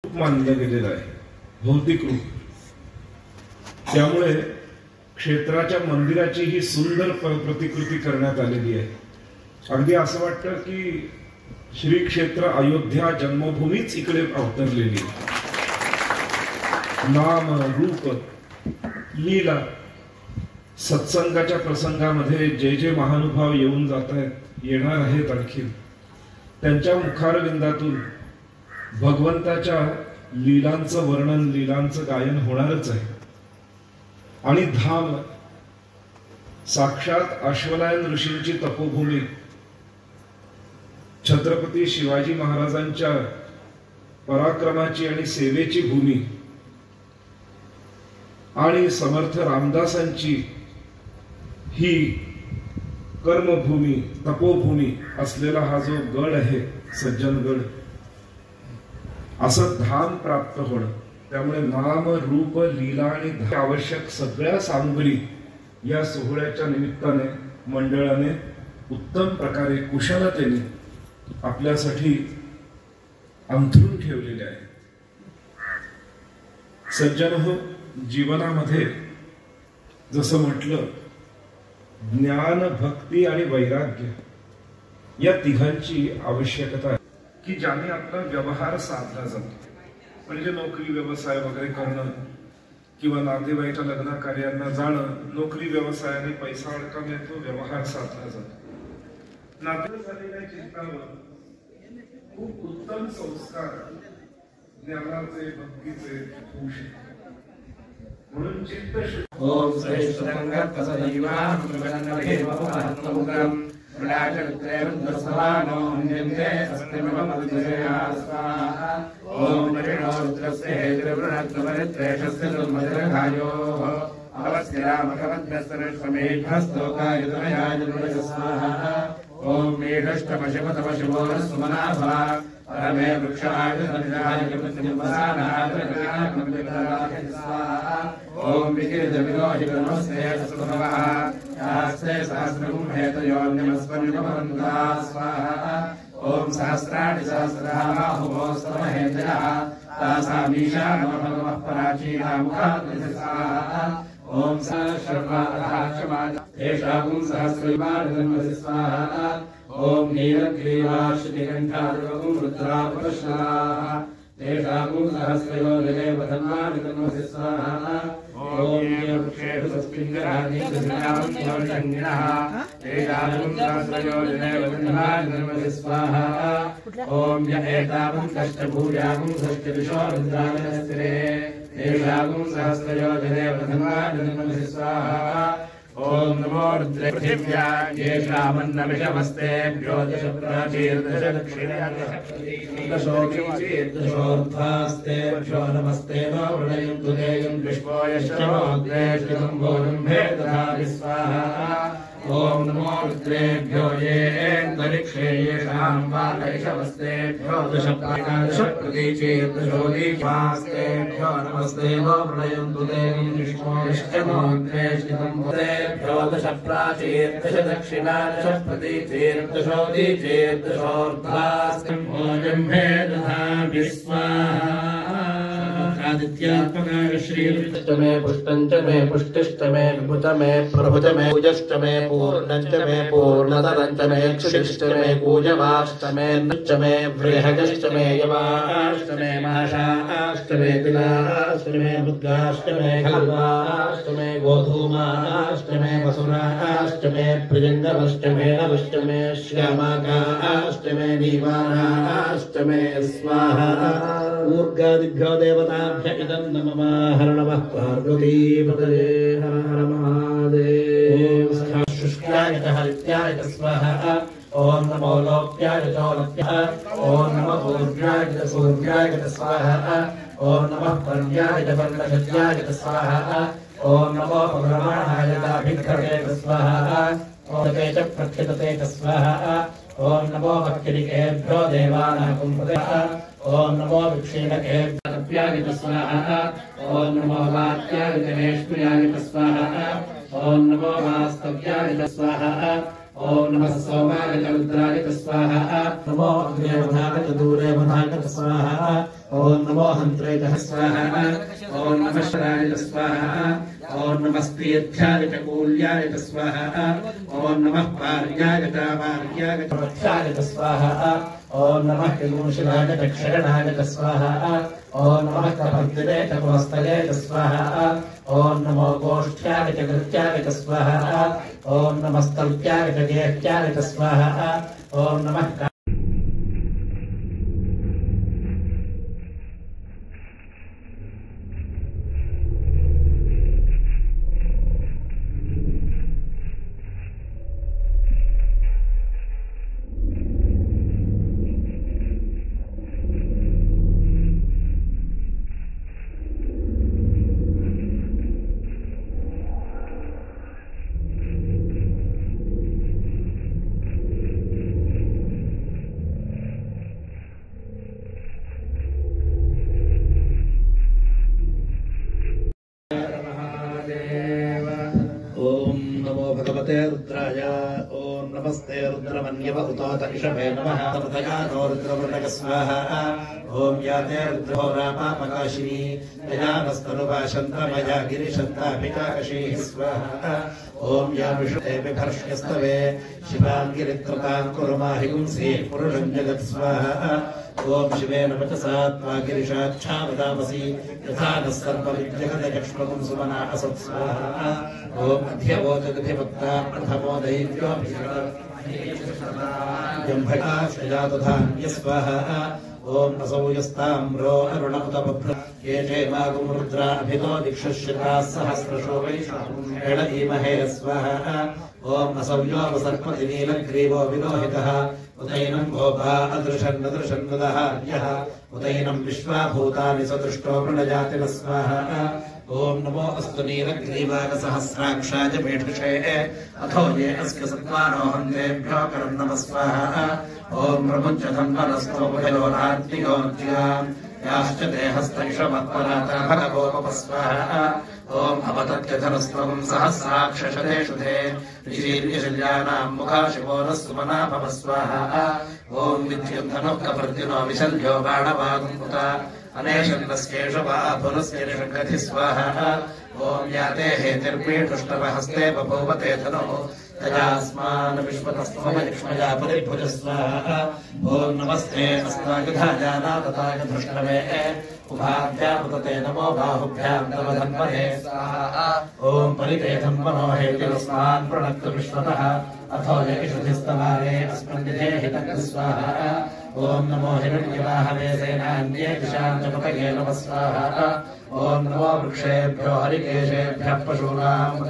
मानलं गेलेलं आहे, भौतिक रूप. त्यामुळे क्षेत्राच्या मंदिराची ही सुंदर प्रतिकृती करण्यात आलेली आहे. अगदी असं वाटतं की श्री क्षेत्र अयोध्या जन्मभूमीच इकडे अवतरलेली आहे. नाम रूप लीला सत्संगाच्या प्रसंगामध्ये जे जे महानुभाव येऊन जात आहेत, येणार आहेत, आणखी त्यांच्या मुखारविंदातून भगवंताच्या लीलांचं वर्णन, लीलांचं गायन होणारच आहे. आणि धाम साक्षात अश्वलायन ऋषींची तपोभूमी, छत्रपती शिवाजी महाराजांच्या पराक्रमाची आणि सेवेची भूमी आणि समर्थ रामदासांची ही कर्मभूमी, तपोभूमी असलेला हा जो गड आहे, सज्जनगड, असं धाम प्राप्त होणं. त्यामुळे नाम रूप लीला आणि आवश्यक सगळ्या सामग्री या सोहळ्याच्या निमित्ताने मंडळाने उत्तम प्रकारे कुशलतेने आपल्यासाठी अंथरून ठेवलेले आहे. सज्जनहो, जीवनामध्ये जसं म्हटलं, ज्ञान, भक्ती आणि वैराग्य या तिघांची आवश्यकता आहे की ज्याने आपला व्यवहार साधला जातो. म्हणजे नोकरी व्यवसाय वगैरे करणं किंवा नातेवाईच्या लग्न कार्यांना जाणं, नोकरी व्यवसायाने पैसा अडका मिळतो, व्यवहार साधला जातो. नाते झालेल्या चित्तावर खूप उत्तम संस्कार ज्ञानाचे, भक्तीचे होऊ शकतात. म्हणून चित्त ओम श्रेष्ठंगत सदैवां प्रबलनभेवमहत्तमुग्रं मृडाचरित्रेवन्दसमानो निन्दे अस्तिममद्विजया स्वाहा. ओम परिणोरुद्रस्य हेतुर्वृणत्वरित्रेषस्य दुर्मतिर्घायोः अवस्थिरामकवद्भ्यस्तरश्वमेभ्यस्तोकायुधमयाजुर्वज स्वाहा. ओम मेढष्टपशुपतपशुभोरस्वमनाभा परमे वृक्षायुधनिराय स्वाहा. ओम विकिरजविरोहितनमस्ते सुभवः यास्ते सहस्रगुं हेतयोन्यमस्मन्युपवन्ता स्वाहा. ओम सहस्राणि सहस्रनामाहुमोस्तमहेतयः तासामीशा नमः भगवः पराचीना मुखाग्निः स्वाहा. ओम सहस्रमादः एषागुं सहस्रविमानजन्मसि स्वाहा. ओम नीलग्रीवाश्रीकण्ठादिवगुं रुद्रापश्वाहा तेषागुं सहस्रयोनिदेवधन्वानिधन्वसि स्वाहा. ओम वृक्षेषु सस्मिङ्गरादिसंज्ञाः तेषागुं सहस्रयोनिदेवधन्वानिधन्वसि स्वाहा. ओम य एतावन् कष्टभूयागुं षष्टिदिशो रुद्राविनस्तिरे तेषागुं सहस्रयोनिदेवधन्वानिधन्वसि स्वाहा. ओम नमो रुद्रे पृथिव्या येषामन्नमिषमस्तेभ्यो दशप्राचीर्दश दक्षिणयादशोर्ध्वास्तेभ्यो नमस्ते नो वृणयन्तु देयं विश्वो यश्वोद्रेष्टितं भोजम्भे दधाति स्वाहा. ओम नमो रुद्रेभ्यो ये अन्तरिक्षे येषां वालैषवस्तेभ्यो दशप्रतीचीर्दशोदीपास्तेभ्यो नमस्ते नो वृणयन्तु देयं विश्वो यश्वोद्रेष्टितं भोजम्भे दशप्राचीर्दश दक्षिणा दशप्रतीचीर्दशोदीचीर्दशोर्ध्वास्तं भोजम्भे दधाति स्वाहा. आदित्यात्मकाय श्रीर्विष्टमे पुष्टञ्च मे पुष्टिश्च मे विभुत मे प्रभुत मे पूजश्च मे पूर्णञ्च मे पूर्णतरञ्च मे क्षुषिश्च मे कूजवाश्च मे नश्च मे बृहजश्च मे यवाश्च मे माशाश्च मे तिलाश्च मे मुद्गाश्च मे खल्वाश्च मे गोधूमाश्च मे वसुराश्च मे प्रियङ्गमश्च मे नवश्च मे श्यामाकाश्च मे नीवानाश्च मे स्वाहा. ऊर्गादिभ्यो देवताभ्य इदं नमः. हर नमः पार्वतीपतये हर हर महादेव. शुष्क्याय हरित्याय स्वाहा. ओम नमो लोक्याय चोलक्यः. ओम नमो सूर्याय स्वाहा. ओम नमः पर्याय वर्णशत्याय स्वाहा. ओम नमो ब्रह्मणाय दाभिक्षते स्वाहा. ओम ते च प्रक्षितते स्वाहा. ओम नमो भक्तिकेभ्यो देवानां कुम्भः. ओम नमो विक्षीणकेभ्यो स्वाहा. ओम नमो वात्याय गणेश्वर्याय स्वाहा. ओम नमो वास्तव्याय स्वाहा. ॐ नमः सोमाय च रुद्राय च स्वाहा नमो अग्रे वधाय च दूरे वधाय च स्वाहा ॐ नमो हन्त्रे च स्वाहा ॐ नमः शराय च स्वाहा ॐ नमः स्त्रियध्याय च कूल्याय च स्वाहा ॐ नमः पार्याय च वार्याय च वत्साय च स्वाहा ॐ नमः किलूषिलाय च क्षरणाय च स्वाहा ॐ नमः कपर्दिने च कोस्तये च स्वाहा ॐ नमो गोष्ठ्याय च कृत्याय च स्वाहा ॐ नमस्तल्प्याय च गेह्याय च स्वाहा ॐ नमः रुद्राय ॐ नमस्ते रुद्रमन्यव उतोत इषभे नमः तपतयानो रुद्रवृणक स्वाहा ॐ याते रुद्रो रामापकाशिनी यजानस्तनुभाषन्द्रमया गिरिशन्ताभिकाकशीः स्वाहा ॐ या विषुते बिभर्ष्यस्तवे शिवाङ्गिरित्रतां कुरु माहिगुंसीः पुरुषं जगत् स्वाहा ॐ शिवेन वचसा त्वा गिरिशाच्छावदामसि यथा नः सर्वविद्यगतयक्ष्मगुं सुमना असत् स्वाहा ॐ अध्यवोचदधिवक्ता प्रथमो दैव्योऽभिषङ्भटा श्रजातुधान्य स्वाहा ॐ असौ यस्ताम्रो अरुणमुतबभ्र ये चैमागुमुरुद्रा अभितो दिक्षश्रिताः सहस्रशो वैश्वेण धीमहे स्वाहा ॐ असौ योऽवसर्पति नीलग्रीवो विलोहितः उदैनम् गोपा अदृशन्नदृशन्नदहार्यः उदैनम् विश्वाभूतानि सदृष्टो वृणजाति न स्वाहा ॐ नमो अस्तु नीलग्रीवाकसहस्राक्षाय पीठुषे अथो ये अस्य सत्त्वानो हन्तेभ्यो करम् नमः स्वाहा ॐ प्रमुञ्चतम् वनस्तोभयोरार्तियोज्याम् याश्च देहस्तैषमत्पराता भगवोपस्वाहा ॐ अपतत्यधनस्त्वम् सहस्राक्षशतेषु ते ऋषीर्यशल्यानाम् मुखाशिवो नः सुमना भव स्वाहा ॐ विद्युम् धनुः कपर्दिनो विशल्यो बाणवागुम्पुत अनेशन्नस्येष वा पुनस्य निषङ्गति स्वाहा ॐ याते हेतिर्पीठुष्टवहस्ते बभूवते धनुः तयास्मान् विश्वतस्त्वमयक्ष्मया परिभुज स्वाहा ॐ नमस्ते अस्तायुधाजानाततायुधृष्टवे उभाभ्यामुदते नमो बाहुभ्याम् तव धन्वने स्वाहा ॐ परिते धन्वनो हेतिरस्मान् प्रणक्तु विश्वतः अथो यकिषुधिस्तवारे अस्मन्निधे हितक् स्वाहा ॐ नमो हिरण्यवाहवे सेनान्ये दिशाम् च पतये नमः स्वाहा ॐ नमो वृक्षेभ्यो हरिकेशेभ्यः पशूनाम् ॐ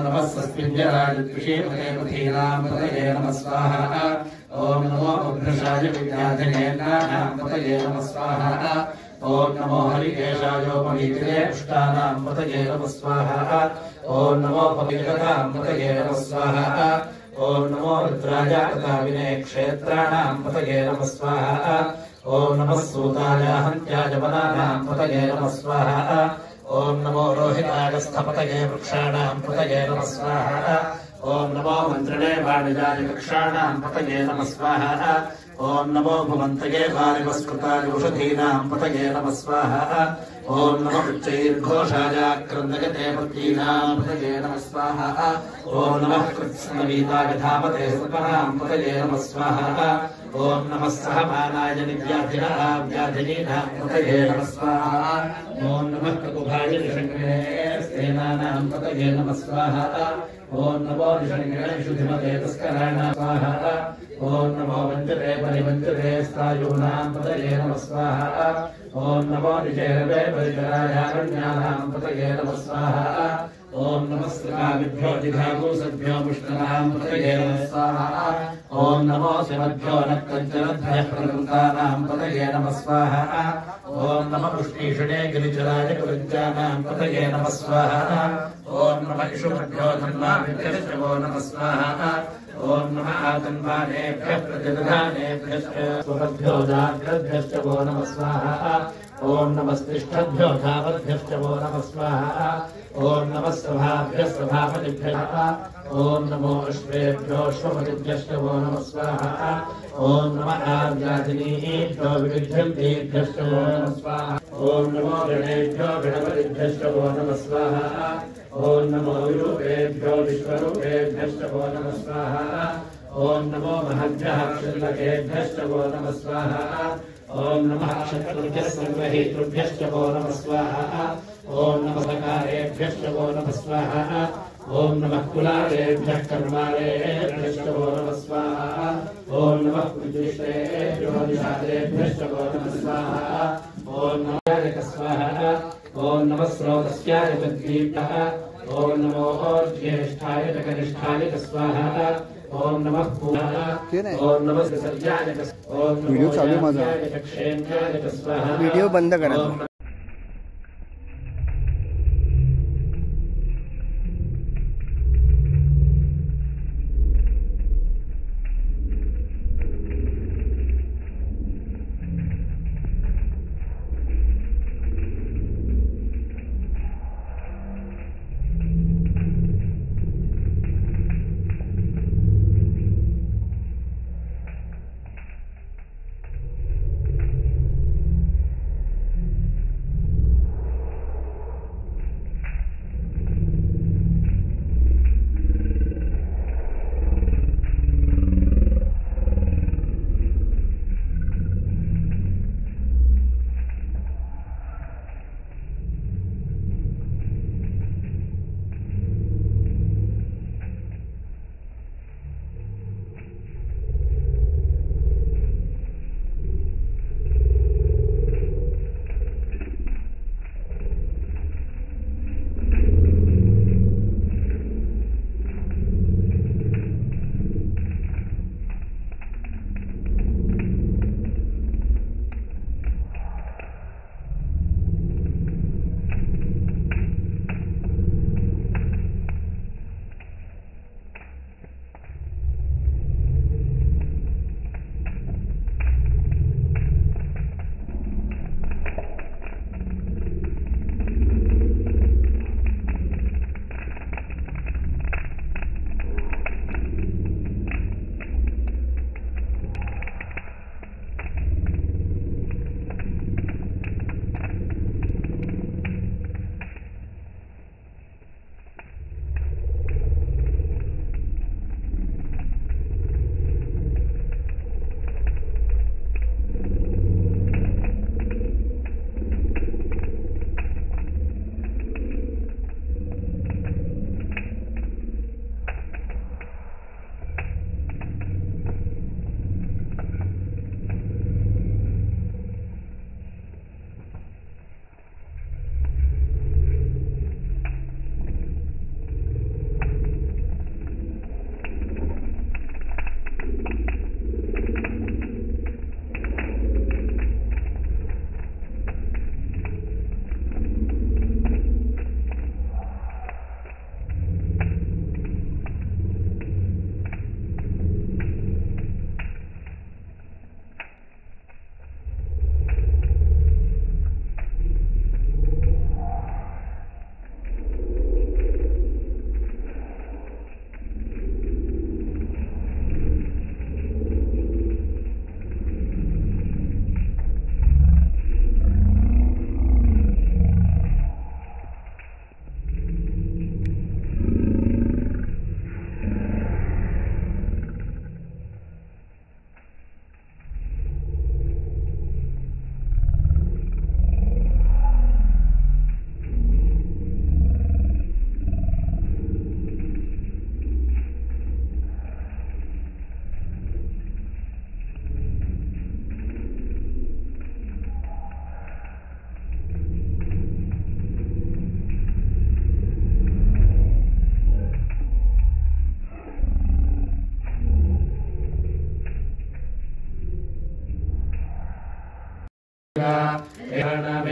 नमः सस्मिञ्जराजद्विषीमते पथीनाम् पतये नमः स्वाहा ॐ नमो उग्रशाय विद्याधिनेन्द्राणाम् पतये नमः स्वाहा ॐ नमो हरिकेशायोपवीतिरे पुष्टानाम् पतये नमः स्वाहा ॐ नमो पवित्रताम् पतये नमः स्वाहा ॐ नमो रुद्राय कृताविने क्षेत्राणाम् पतये नमः स्वाहा ॐ नमः सूताय हन्त्याय वनानाम् पतये नमः स्वाहा ॐ नमो रोहिताय स्थपतये वृक्षाणाम् पतये नमः स्वाहा ॐ नमो मन्त्रिणे वाणिजाय वृक्षाणाम् पतये नमः स्वाहा ॐ नमो भुवन्तये वारिवस्कृताय औषधीनाम् पतये नमः स्वाहा ॐ नमः उच्चैर्घोषाय क्रन्दयते पत्नीनाम् पतये नमः स्वाहा ॐ नमः कृत्स्नवीताय धावते सुपनाम् पतये नमः स्वाहा ॐ नमः सहमानाय निव्याधिनः व्याधिनीनाम् पतये नमः स्वाहा ॐ नमः ककुभाय निषङ्गिणे सेनानाम् पतये नमः स्वाहा ॐ नमो निषङ्गिणेषु धिमते तस्कराणाम् स्वाहा ॐ नमो वञ्चते परिवञ्चते स्थायूनाम् पतये नमः स्वाहा ॐ नमो निचेरवे परिचरायारण्यानाम् पतये नमः स्वाहा ॐ नमः स्त्रिकाविभ्यो जिघागूसभ्यो मुष्टनाम् पतये नमः स्वाहा ॐ नमो शिवभ्यो नक्तञ्चलभ्यः प्रकृतानाम् पतये नमः स्वाहा ॐ नमः पुष्टीषणे गिरिचराय कृत्यानाम् पतये नमः स्वाहा ॐ नमः इषुभ्यो धन्वाभ्यश्च वो नमः स्वाहा ॐ नमः आतन्वानेभ्यः प्रतिदधानेभ्यश्च स्वभ्यो जाग्रभ्यश्च वो नमः स्वाहा ॐ नमस्तिष्ठभ्यो धावद्भ्यश्च वो नमः स्वाहा ॐ नमः सभाभ्यः सभापतिभ्यः ॐ ओम नमो अश्वेभ्यो अश्वपतिभ्यश्चवो नमः स्वाहा ओम नमः आव्याधिनीभ्यो विविध्यन्तेभ्यश्चवो नमः स्वाहा ओम नमो गणेभ्यो गणपतिभ्यश्चवो नमः स्वाहा ओम नमो विरूपेभ्यो विश्वरूपेभ्यश्चवो नमः स्वाहा ओम नमो महद्भ्यः क्षुल्लकेभ्यश्चवो नमः स्वाहा ओम नमः क्षत्रुभ्यः सर्वहेतृभ्यश्चवो नमः स्वाहा ओम नमः सकारेभ्यश्चवो नमः स्वाहा ओम नमः कुलालेभ्यः कर्मालेभ्यश्चवो नमः स्वाहा ओम नमः पुरुषेभ्यो निषादेभ्यश्चवो नमः स्वाहा ओम नमः स्वाहा ओम नमः स्रोतस्याय तद्दीप्तः ओम नमो ज्येष्ठाय च कनिष्ठाय स्वाहा ओम नमः पूर्णाय ओम नमः सत्याय ओम नमः वीडियो चालू माझा क्षेम्याय स्वाहा वीडियो बंद करा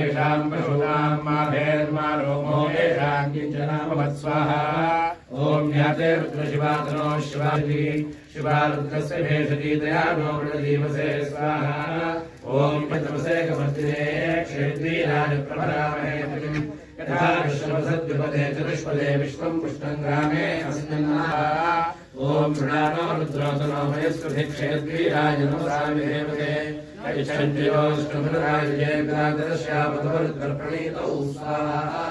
एषां पशूनां माभेर्मारोमो येषां किञ्चनामवत्स्वाहा ॐ ज्ञाते रुद्रशिवातनो शिवाजी शिवारुद्रस्य भेषजी दयानो वृणजीवसे स्वाहा ॐ तमसे कमर्तिने क्षेत्रीराजप्रभरामहे यथा विश्वसद्युपदे चतुष्पदे विश्वं पुष्टं ग्रामे अस्मिन्नाः ॐ शृणानो रुद्रोतनो मयस्कृधिक्षेद्वीराय नमसामि देवते यच्छन्त्योष्टमनराजये विराजस्यापदवरुद्रप्रणीतौ स्वाहा